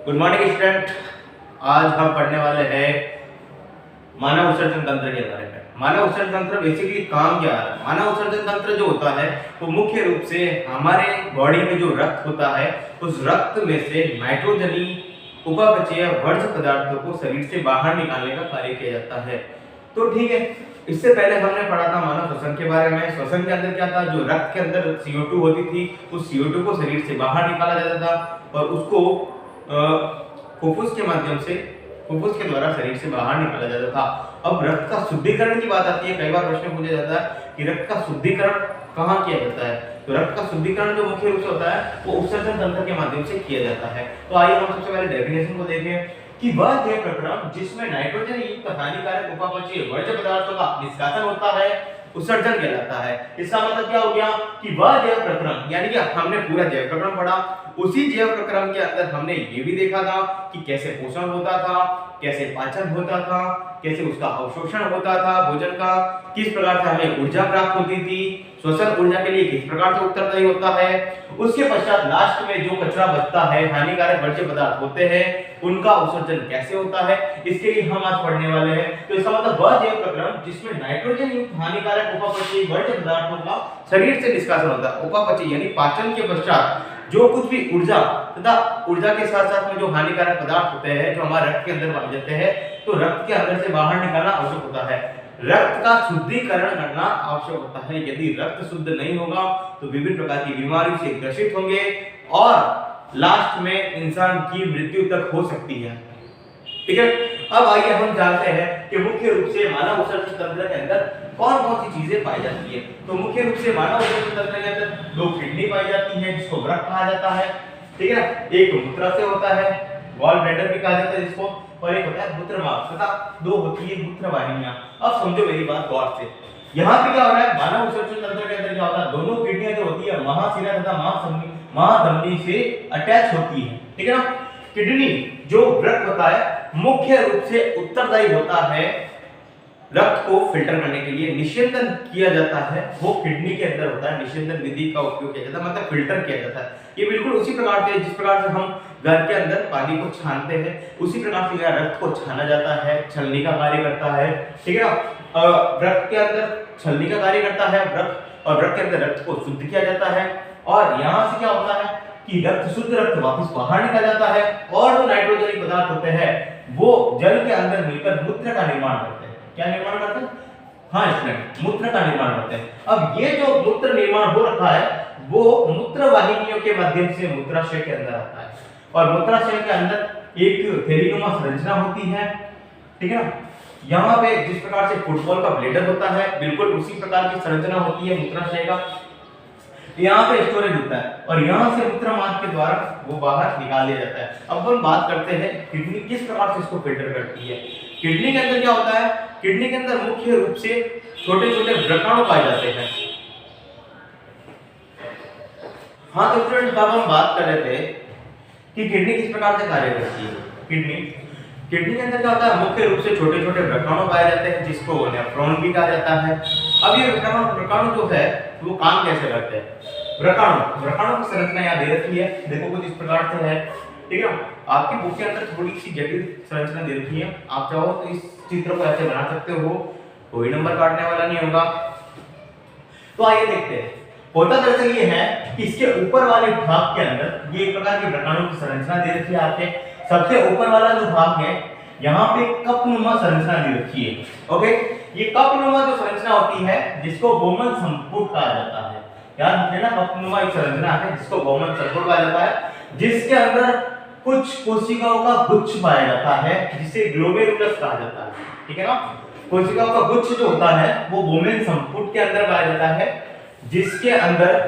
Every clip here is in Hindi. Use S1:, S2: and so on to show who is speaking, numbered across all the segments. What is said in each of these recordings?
S1: Good morning student. आज हम पढ़ने वाले हैं मानव उत्सर्जन तंत्र के बारे में। मानव उत्सर्जन तंत्र बेसिकली काम क्या है? मानव उत्सर्जन तंत्र जो होता है वो मुख्य रूप से हमारे बॉडी में जो रक्त होता है उस रक्त में से नाइट्रोजनी उपापचय वर्ज्य पदार्थों को शरीर से बाहर निकालने का कार्य किया जाता है। तो ठीक है, इससे पहले हमने पढ़ा था मानव श्वसन के बारे में। श्वसन के अंदर क्या था? जो रक्त के अंदर CO2 होती थी उस CO2 को शरीर से बाहर निकाला जाता था और उसको फुफ्फुस के माध्यम से फुफ्फुस के द्वारा शरीर से बाहर निकाला जाता था। अब रक्त का शुद्धिकरण की बात आती है। कई बार प्रश्न पूछा जाता है कि रक्त का शुद्धिकरण कहाँ किया जाता है? तो रक्त का शुद्धिकरण जो मुख्य रूप से होता है वो उत्सर्जन तंत्र के माध्यम से किया जाता है। तो आइए हम सबसे पहले डेफिनेशन को देखें कि वह जैव प्रक्रम जिसमें नाइट्रोजन युक्त हानिकारक उपापचयी वर्ज्य पदार्थों का निष्कासन होता है उत्सर्जन कहलाता है। इसका मतलब क्या हो गया कि वह जैव प्रक्रम, यानी कि हमने पूरा जैव प्रक्रम पढ़ा, उसी जैव प्रक्रम के अंदर हमने ये भी देखा था कि कैसे पोषण होता था, कैसे पाचन होता था, कैसे उसका अवशोषण होता था भोजन का, किस प्रकार से हमें ऊर्जा प्राप्त होती थी, श्वसन ऊर्जा के लिए किस प्रकार से उत्तरदायी होता है। उसके पश्चात लास्ट में जो कचरा बचता है, हानिकारक वर्ज्य पदार्थ होते हैं, उनका उत्सर्जन कैसे होता है, इसके लिए हम आज पढ़ने वाले हैं। तो इसका मतलब वह जैव प्रक्रम जिसमें नाइट्रोजन युक्त हानिकारक उपापचयी वर्ज्य पदार्थों का शरीर से निष्कासन होता है। उपापचय यानी पाचन के पश्चात जो कुछ भी ऊर्जा तथा ऊर्जा के साथ साथ में जो हानिकारक पदार्थ होते हैं जो हमारे रक्त के अंदर पाए जाते हैं, तो रक्त के अंदर से बाहर निकालना आवश्यक होता है। रक्त का शुद्धिकरण करना आवश्यक होता है। यदि रक्त शुद्ध नहीं होगा तो विभिन्न प्रकार की बीमारियों से ग्रसित होंगे और लास्ट में इंसान की मृत्यु तक हो सकती है। ठीक है, अब आइए हम जानते हैं कि मुख्य रूप से मानव उत्सर्जन तंत्र के अंदर कौन कौन सी चीजें पाई जाती है। तो मुख्य रूप से मानव उत्सर्जन तंत्र के अंदर दो किडनी पाई जाती है जिसको वृक्क कहा जाता है, ठीक है ना। एक मूत्राशय होता है, गॉल ब्लैडर भी कहा जाता है जिसको, और एक होता है मूत्रमार्ग तथा दो होती है मूत्रवाहिनियां। अब समझो मेरी बात गौर से। यहाँ पे क्या हो रहा है? मानव उत्सर्जन तंत्र के अंदर क्या होता है? दोनों किडनियां जो होती है महाशिरा तथा महाधमनी से अटैच होती है, ठीक है ना। किडनी जो वृक्क होता है मुख्य रूप से उत्तरदायी होता है रक्त को फिल्टर करने के लिए। निषेधन किया जाता है वो किडनी के अंदर होता है। निषेधन विधि का उपयोग किया जाता है, मतलब फिल्टर किया जाता है। ये बिल्कुल उसी प्रकार से जिस प्रकार से हम घर के अंदर पानी को छानते हैं उसी प्रकार से यहाँ रक्त को छाना जाता है, छलनी का कार्य करता है, ठीक है ना। वृक्क के अंदर छलनी का कार्य करता है वृक्क, और वृक्क के अंदर रक्त को शुद्ध किया जाता है और यहाँ से क्या होता है कि रक्त शुद्ध रक्त वापस बाहर निकल जाता है और जो नाइट्रोजनी पदार्थ होते हैं वो जल के अंदर मिलकर मूत्र का निर्माण करते हैं। क्या निर्माण करते हैं? हाँ स्टूडेंट, मूत्र का निर्माण करते हैं। अब ये जो मूत्र निर्माण हो रखा है वो मूत्र वाहिनियों के माध्यम से मूत्राशय के अंदर आता है और मूत्राशय के अंदर एक थैलीनुमा संरचना होती है, ठीक है ना। यहाँ पे जिस प्रकार से फुटबॉल का ब्लेडर होता है बिल्कुल उसी प्रकार की संरचना होती है मूत्राशय का। यहाँ पे स्टोरेज होता है और यहाँ से मूत्र मार्ग के द्वारा वो बाहर निकाल दिया जाता है। अब हम बात करते हैं किडनी किस प्रकार से इसको फिल्टर करती है। किडनी के अंदर क्या होता है? किडनी के अंदर मुख्य रूप से छोटे छोटे व्रताणु पाए जाते हैं। हाँ तो स्टूडेंट, अब हम बात कर रहे थे कि किडनी किस प्रकार से कार्य करती है। किडनी के अंदर क्या होता है? मुख्य रूप से छोटे छोटे व्रताणु पाए जाते हैं जिसको नेफ्रॉन भी कहा जाता है। अब ये व्रताणु जो है वो काम कैसे करते हैं? व्रताणु की संरचना यहाँ दे रखी है, देखो कुछ इस प्रकार से है, ठीक है। आपकी बुक के अंदर थोड़ी सी जटिल संरचना दे रखी है, आप चाहो तो इस चित्र को ऐसे बना सकते हो, कोई नंबर काटने वाला नहीं होगा। तो आइए देखते हैं। होता दरअसल ये है कि इसके ऊपर वाले भाग के अंदर ये एक प्रकार की व्रताणु की संरचना दे रखी है। आपके सबसे ऊपर वाला जो भाग है यहाँ पे कपनुमा संरचना दे रखी है, ओके। ये कपनुमा जो संरचना होती है जिसको गोमन संपुट कहा जाता है। याद रखिए ना, कपनुमा एक संरचना है जिसको गोमन संपुट कहा जाता है, जिसके अंदर कुछ कोशिकाओं का गुच्छ पाया जाता है जिसे ग्लोमेरुलस कहा जाता है, ठीक है ना। कोशिकाओं का गुच्छ जो होता है वो गोमन संपुट के अंदर पाया जाता है, जिसके अंदर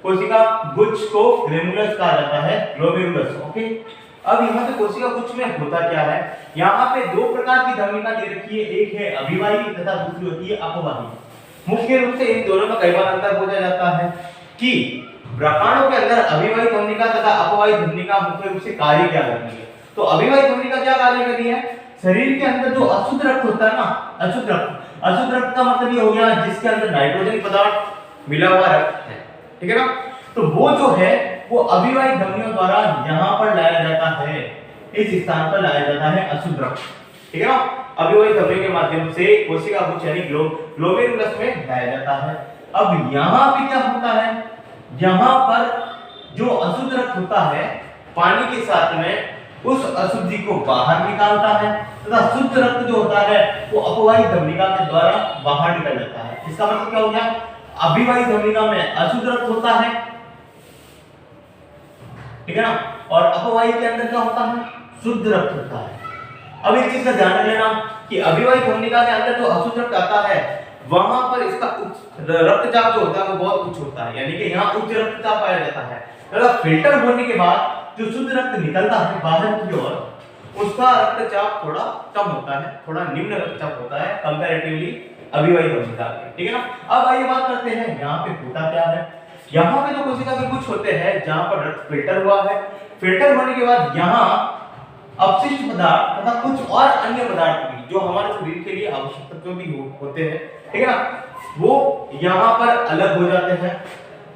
S1: कोशिका गुच्छ को ग्लोमेरुलस कहा जाता है, ग्लोमेरुलस, ओके। अब यहाँ पे कोशिका गुच्छ में होता क्या है? यहाँ पे दो प्रकार की धमनिका दे रखी है, एक है अभिवाही तथा दूसरी होती है अपवाही। मुख्य रूप से इन दोनों में कई बार अंतर पूछा जाता है कि व्रताणु के अंदर अभिवाही धमनिका तथा अपवाही धमनिका मुख्य रूप से कार्य क्या करती है। तो अभिवाही धमनिका क्या कार्य करती है? शरीर के अंदर जो अशुद्ध रक्त होता है ना, अशुद्ध रक्त का मतलब ये हो गया जिसके अंदर नाइट्रोजन पदार्थ मिला हुआ रक्त है, ठीक है ना। तो वो जो है वो अभिवाही धमनियों द्वारा यहाँ पर लाया जाता है, इस स्थान पर लाया जाता है अशुद्ध रक्त, ठीक है ना। अभिवाही धमनी के माध्यम से कोशिका गुच्छ यानी ग्लोमेरुलस में लाया जाता है। अब यहाँ पे क्या होता है, यहाँ पर जो अशुद्ध रक्त होता है पानी के साथ में उस अशुद्धि को बाहर निकालता है तथा शुद्ध रक्त जो होता है वो अपवाही धमनिका के द्वारा बाहर निकल जाता है। इसका मतलब क्या हो गया, अभिवाही धमनिका में अशुद्ध रक्त होता है, ठीक है ना, और अपवाही के अंदर क्या होता है, शुद्ध रक्त होता है। अब एक चीज का ध्यान रखना कि अभिवाही धमनिका के अंदर जो अशुद्ध रक्त आता है वहां पर इसका रक्तचाप जो होता है वो बहुत उच्च होता है, यानी कि यहाँ उच्च रक्तचाप पाया जाता है। मतलब फिल्टर होने के बाद जो शुद्ध रक्त निकलता है बाहर की ओर उसका रक्तचाप थोड़ा कम होता है, थोड़ा निम्न रक्तचाप होता है कंपैरेटिवली अभिवाही धमनिका के, ठीक है ना। अब आइए बात करते हैं यहाँ पे होता क्या है। यहाँ पे जो कोशिका के कुछ होते हैं जहाँ पर रक्त फिल्टर हुआ है, फिल्टर होने के बाद यहाँ अपशिष्ट पदार्थ तथा कुछ और अन्य पदार्थ भी जो हमारे शरीर के लिए आवश्यक तत्व भी होते हैं, ठीक है ना, वो यहाँ पर अलग हो जाते हैं,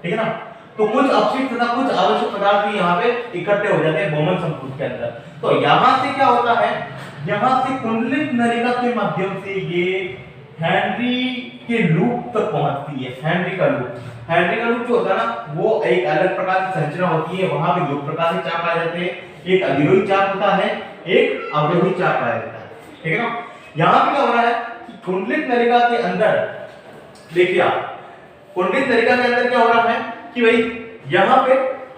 S1: ठीक है ना। तो कुछ अपशिष्ट तथा कुछ आवश्यक पदार्थ भी यहाँ पे इकट्ठे हो जाते हैं बोमन संकुल के अंदर। तो यहाँ से क्या होता है, यहाँ से कुंडलित नलिका के माध्यम से ये हेनरी के लूप तक पहुंचती है। हेनरी का लूप जो होता है ना वो एक अलग प्रकार की संरचना होती है, वहां पे दो प्रकार के चाप पाए जाते हैं, एक अधिरोही चाप होता है, एक अवरोही चाप पाया जाता है, ठीक है ना। यहाँ पे क्या हो रहा है कि कुंडलित नलिका के अंदर देखिए आप, कुंडलित नलिका के अंदर क्या हो रहा है कि भाई यहाँ पे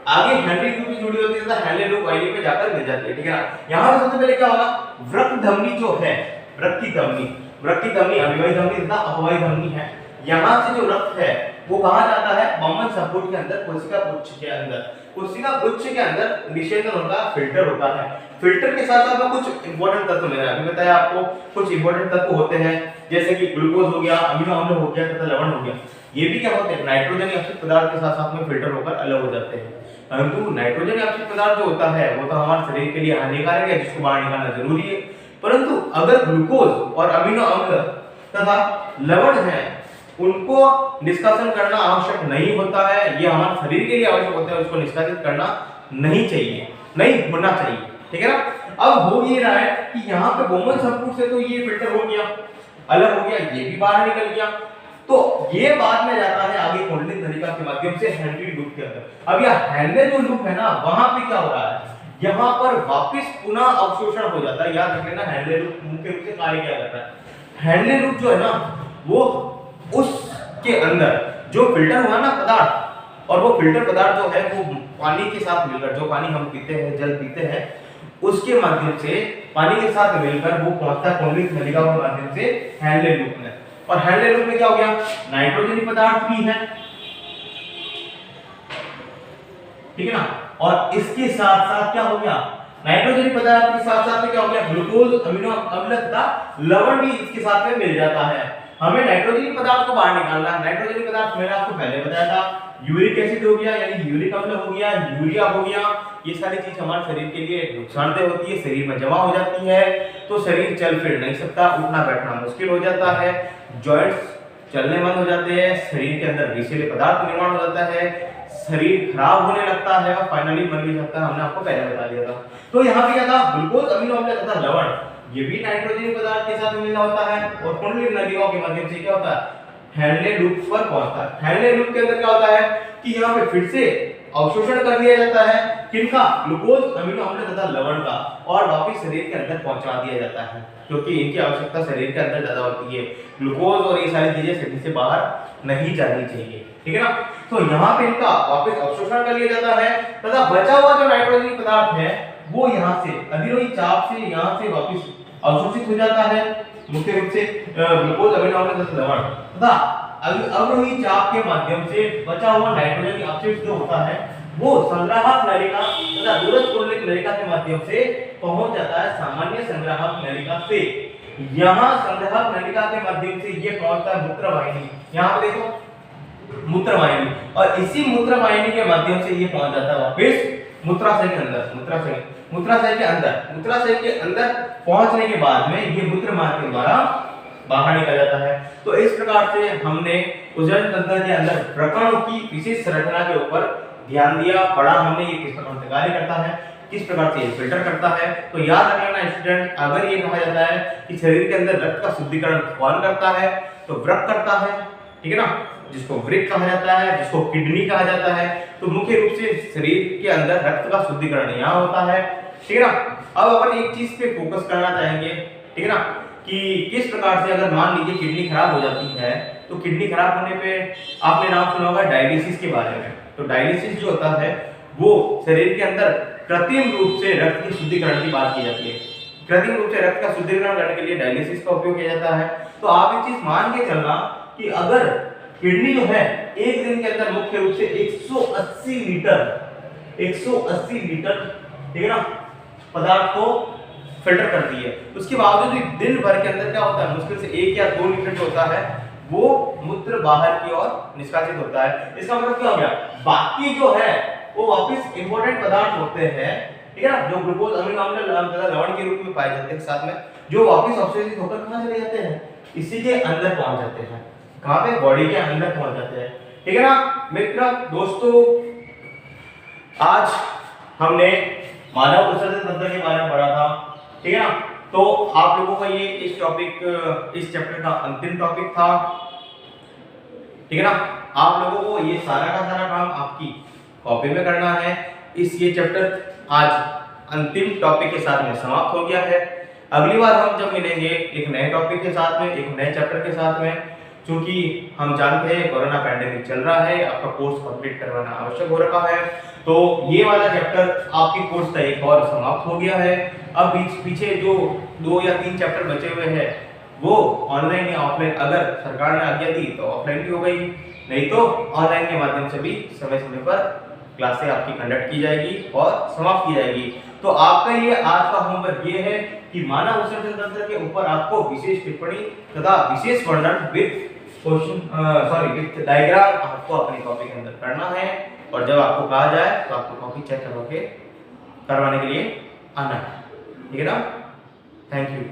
S1: आगे हेनरी लूप की जुड़ी होती है तथा हेनरी लूप वाइलिंग पे जाकर मिल जाती है, ठीक है ना। यहाँ पे सबसे पहले क्या होगा, वृक्क धमनी जो है, वृक्की धमनी अभिवाही धमनी तथा अपवाही धमनी है। यहाँ से जो रक्त है वो कहाँ जाता है, बमन संकुल के अंदर, कोशिका गुच्छ के अंदर। कोशिका गुच्छ के अंदर निषेचन होता है, फिल्टर होता है। फिल्टर के साथ साथ में कुछ इंपॉर्टेंट तत्व मैंने अभी बताया आपको, कुछ इंपॉर्टेंट तत्व होते हैं जैसे कि ग्लूकोज हो गया, अमीनो अम्ल हो गया तथा लवण हो गया। ये भी क्या होते हैं, नाइट्रोजन ऑक्साइड पदार्थ के साथ साथ में फिल्टर होकर अलग हो जाते हैं। परंतु नाइट्रोजन ऑक्साइड पदार्थ जो होता है वो तो हमारे शरीर के लिए हानिकारक है, जिसको बाहर निकालना जरूरी है। परंतु अगर ग्लूकोज और अमीनो अम्ल तथा लवण है उनको निष्कासन करना आवश्यक नहीं होता है, ये हमारे शरीर के लिए आवश्यक होता है, उसको निष्कासित करना नहीं चाहिए, नहीं होना चाहिए, ठीक है ना। अब हो ये रहा है कि यहाँ पे बोमन संकुल से तो ये फिल्टर हो गया, अलग हो गया, ये भी बाहर निकल गया, तो ये बाद में जाता है आगे कुंडलित नलिका के माध्यम से हेनरी लूप के अंदर। अब यह हेनरी जो लूप है ना वहां पे क्या हो रहा है, यहाँ पर वापस पुनः अवशोषण हो जाता है। याद रख लेना हेनरी लूप मुख्य रूप से कार्य क्या करता है, हेनरी लूप जो है ना वो उसके अंदर जो फिल्टर हुआ ना पदार्थ, और वो फिल्टर पदार्थ जो है वो पानी के साथ मिलकर, जो पानी हम पीते हैं, जल पीते हैं, उसके माध्यम से पानी के साथ मिलकर वो पहुंचता है कुंडलित नलिका के माध्यम से हेनरी लूप में। और हेनरी लूप में क्या हो गया, नाइट्रोजनी पदार्थ भी है, ठीक है ना। और इसके साथ साथ क्या हो गया, नाइट्रोजनी पदार्थ के साथ साथ में क्या हो गया, ग्लूकोज, अमीनो अम्ल तथा लवण भी इसके साथ में मिल जाता है। हमें नाइट्रोजनी पदार्थ को बाहर निकालना है। नाइट्रोजनी पदार्थ मैंने आपको पहले बताया था, यूरिक एसिड हो गया यानी यूरिक अम्ल हो गया, यूरिया हो गया, ये सारी चीज हमारे शरीर के लिए नुकसानदेह होती है, शरीर में जमा हो जाती है तो शरीर चल फिर नहीं सकता, उठना बैठना मुश्किल हो जाता है, जॉइंट्स चलने बंद हो जाते हैं, शरीर के अंदर विषैले पदार्थ निर्माण हो जाता है, शरीर खराब होने लगता है और फाइनली मर भी सकता है। हमने आपको पहले बता दिया था। तो यहाँ पे क्या था, ग्लूकोज, अमीनो अम्ल तथा लवण ये भी नाइट्रोजनी पदार्थ के साथ मिलना होता है और कुंडलित नलिकाओं के माध्यम से क्या होता है, हेनरी लूप पर पहुंचता है। हेनरी लूप के अंदर क्या होता है कि यहाँ पे फिर से अवशोषण कर दिया जाता है, किनका, ग्लूकोज, अमीनो अम्ल तथा लवण का, और वापस शरीर के अंदर पहुंचा दिया जाता है, क्योंकि इनकी आवश्यकता शरीर के अंदर ज्यादा होती है। ग्लूकोज और ये सारी चीजें शरीर से बाहर नहीं जानी चाहिए, ठीक है ना। तो यहाँ पे इनका वापस अवशोषण कर लिया जाता है तथा बचा हुआ जो नाइट्रोजनी पदार्थ है वो यहाँ से अधिरोही चाप से यहाँ से वापस अवशोषित हो जाता है, मुख्य रूप से ग्लूकोज, अमीनो अम्ल तथा लवण तथा अवरोही चाप के माध्यम से बचा हुआ नाइट्रोजन अपशिष्ट जो होता है वो संग्राहक नलिका तथा दूरस्थ कुंडलित नलिका के माध्यम से पहुंच जाता है सामान्य संग्राहक नलिका से। यहाँ संग्राहक नलिका के माध्यम से ये पहुंचता है मूत्रवाहिनी, यहाँ पे देखो मूत्रवाहिनी, और इसी मूत्रवाहिनी के माध्यम से ये पहुंच जाता है वापस मूत्राशय के अंदर, मूत्राशय के अंदर पहुंचने के बाद में ये मूत्र मार्ग के द्वारा बाहर निकल जाता है। तो इस प्रकार से हमने उदजन तंत्र के अंदर प्रकरणों की विशेष संरचना के ऊपर ध्यान दिया, पढ़ा हमने ये किस प्रकार से कार्य करता है। किस प्रकार से फिल्टर करता है। तो याद रख लेना स्टूडेंट, अगर ये कहा जाता है कि शरीर के अंदर रक्त का शुद्धिकरण कौन करता है, तो वृक्क करता है, ठीक है ना, जिसको वृक्क कहा जाता है, जिसको किडनी कहा जाता है। तो मुख्य रूप से शरीर के अंदर रक्त का शुद्धिकरण यहाँ होता है, ठीक है ना। अब अपन एक चीज पे फोकस करना चाहेंगे, ठीक है ना, कि किस प्रकार से अगर मान लीजिए किडनी खराब हो जाती है, तो किडनी खराब होने पे आपने नाम सुना होगा डायलिसिस के बारे में। तो डायलिसिस जो होता है वो शरीर के अंदर कृत्रिम रूप से रक्त की शुद्धिकरण की बात की जाती है। कृत्रिम रूप से रक्त का शुद्धिकरण करने के लिए डायलिसिस का उपयोग किया जाता है। तो आप एक चीज मान के चलना कि अगर किडनी जो है एक दिन के अंदर मुख्य रूप से 180 लीटर ठीक है ना पदार्थ को फिल्टर करती है, उसके बावजूद दिन भर के अंदर क्या होता है, मुश्किल से 1 या 2 लीटर जो होता है वो मूत्र बाहर की ओर निष्कासित होता है। इसका मतलब क्या हो गया, बाकी जो है वो वापस इंपॉर्टेंट पदार्थ होते हैं, ठीक है ना, जो ग्लूकोज अमीनो अम्ल तथा लवण के रूप में पाए जाते हैं साथ में, जो वापस ऑक्सीडाइज होकर कहां चले जाते हैं, इसी के अंदर पहुंच जाते हैं। कहां पे, बॉडी के अंदर पहुंच जाते हैं, ठीक है ना। मित्र दोस्तों, आज हमने मानव उत्सर्जन तंत्र के बारे में पढ़ा था, ठीक है ना। तो आप लोगों का ये इस चैप्टर का अंतिम टॉपिक था, ठीक है ना। आप लोगों को ये सारा का सारा काम आपकी कॉपी में करना है। ये चैप्टर आज अंतिम टॉपिक के साथ में समाप्त हो गया है। अगली बार हम जब मिलेंगे एक नए टॉपिक के साथ में, एक नए चैप्टर के साथ में, क्योंकि हम जानते हैं कोरोना पैंडेमिक चल रहा है, आपका कोर्स कंप्लीट करवाना आवश्यक हो रखा है। तो ये वाला चैप्टर आपके कोर्स का एक और समाप्त हो गया है। अब पीछे जो 2 या 3 चैप्टर बचे हुए हैं वो ऑनलाइन या ऑफलाइन, अगर सरकार ने आज्ञा दी तो ऑफलाइन भी हो गई, नहीं तो ऑनलाइन के माध्यम से भी समय समय पर क्लासें आपकी कंडक्ट की जाएगी और समाप्त की जाएगी। तो आपका ये आज का होमवर्क ये है कि मानव उत्सर्जन तंत्र के ऊपर आपको विशेष टिप्पणी तथा विशेष वर्णन विद डायग्राम आपको अपनी कॉपी के अंदर करना है, और जब आपको कहा जाए तो आपको कॉपी चेक करवाने के लिए आना है, ठीक है ना। Thank you.